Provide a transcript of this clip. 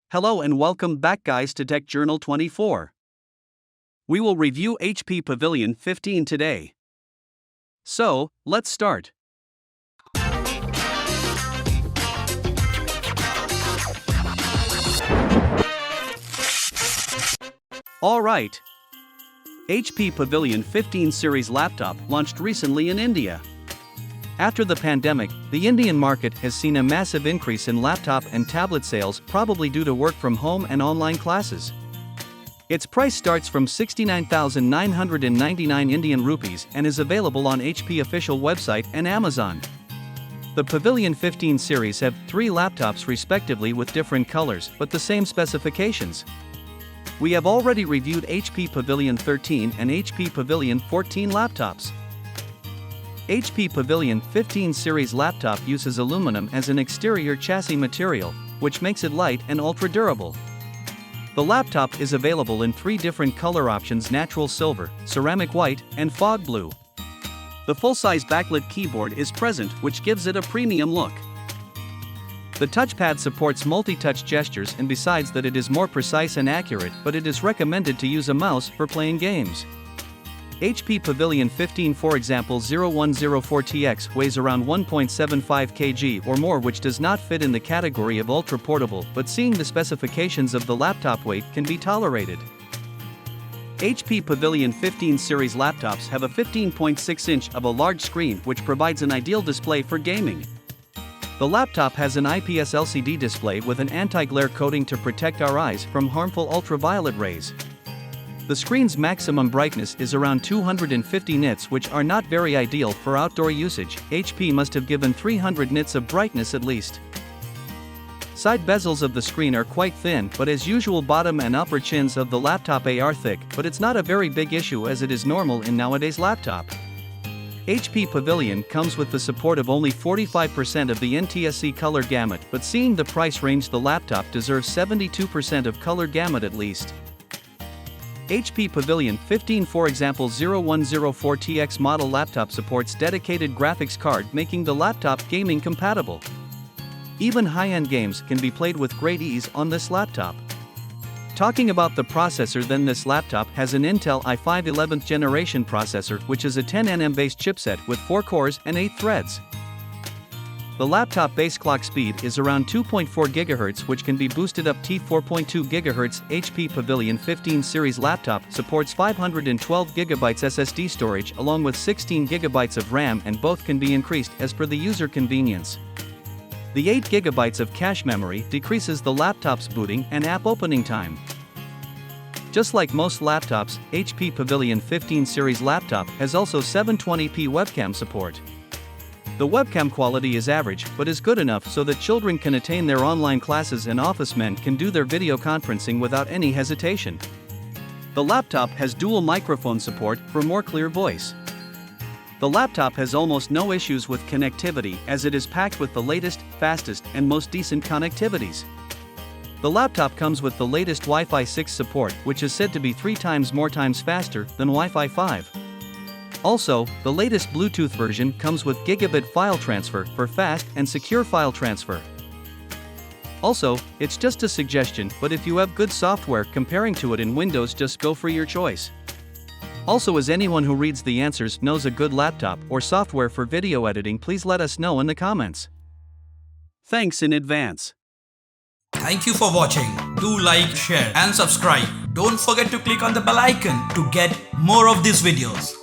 Hello and welcome back guys to Tech Journal 24. We will review HP Pavilion 15 today. So, let's start. Alright. HP Pavilion 15 series laptop launched recently in India. After the pandemic, the Indian market has seen a massive increase in laptop and tablet sales, probably due to work from home and online classes. Its price starts from 69,999 Indian rupees and is available on HP official website and Amazon. The Pavilion 15 series have 3 laptops respectively with different colors but the same specifications. We have already reviewed HP Pavilion 13 and HP Pavilion 14 laptops. HP Pavilion 15 series laptop uses aluminum as an exterior chassis material, which makes it light and ultra-durable. The laptop is available in 3 different color options: natural silver, ceramic white, and fog blue. The full-size backlit keyboard is present, which gives it a premium look. The touchpad supports multi-touch gestures, and besides that it is more precise and accurate, but it is recommended to use a mouse for playing games. HP Pavilion 15, for example 0104TX, weighs around 1.75 kg or more, which does not fit in the category of ultra-portable, but seeing the specifications of the laptop weight can be tolerated. HP Pavilion 15 series laptops have a 15.6-inch of a large screen which provides an ideal display for gaming. The laptop has an IPS LCD display with an anti-glare coating to protect our eyes from harmful ultraviolet rays. The screen's maximum brightness is around 250 nits, which are not very ideal for outdoor usage. HP must have given 300 nits of brightness at least. Side bezels of the screen are quite thin, but as usual bottom and upper chins of the laptop are thick, but it's not a very big issue as it is normal in nowadays laptop. HP Pavilion comes with the support of only 45% of the NTSC color gamut, but seeing the price range, the laptop deserves 72% of color gamut at least. HP Pavilion 15, for example 0104TX model laptop supports dedicated graphics card, making the laptop gaming compatible. Even high-end games can be played with great ease on this laptop. Talking about the processor, then this laptop has an Intel i5 11th generation processor, which is a 10nm based chipset with 4 cores and 8 threads. The laptop base clock speed is around 2.4 GHz, which can be boosted up to 4.2 GHz. HP Pavilion 15 series laptop supports 512 GB SSD storage along with 16 GB of RAM, and both can be increased as per the user convenience. The 8 GB of cache memory decreases the laptop's booting and app opening time. Just like most laptops, HP Pavilion 15 series laptop has also 720p webcam support. The webcam quality is average, but is good enough so that children can attain their online classes and office men can do their video conferencing without any hesitation. The laptop has dual microphone support for more clear voice. The laptop has almost no issues with connectivity as it is packed with the latest, fastest, and most decent connectivities. The laptop comes with the latest Wi-Fi 6 support, which is said to be 3 times more faster than Wi-Fi 5. Also, the latest Bluetooth version comes with gigabit file transfer for fast and secure file transfer. Also, it's just a suggestion, but if you have good software comparing to it in Windows, just go for your choice. Also, as anyone who reads the answers knows a good laptop or software for video editing, please let us know in the comments. Thanks in advance. Thank you for watching. Do like, share and subscribe. Don't forget to click on the bell icon to get more of these videos.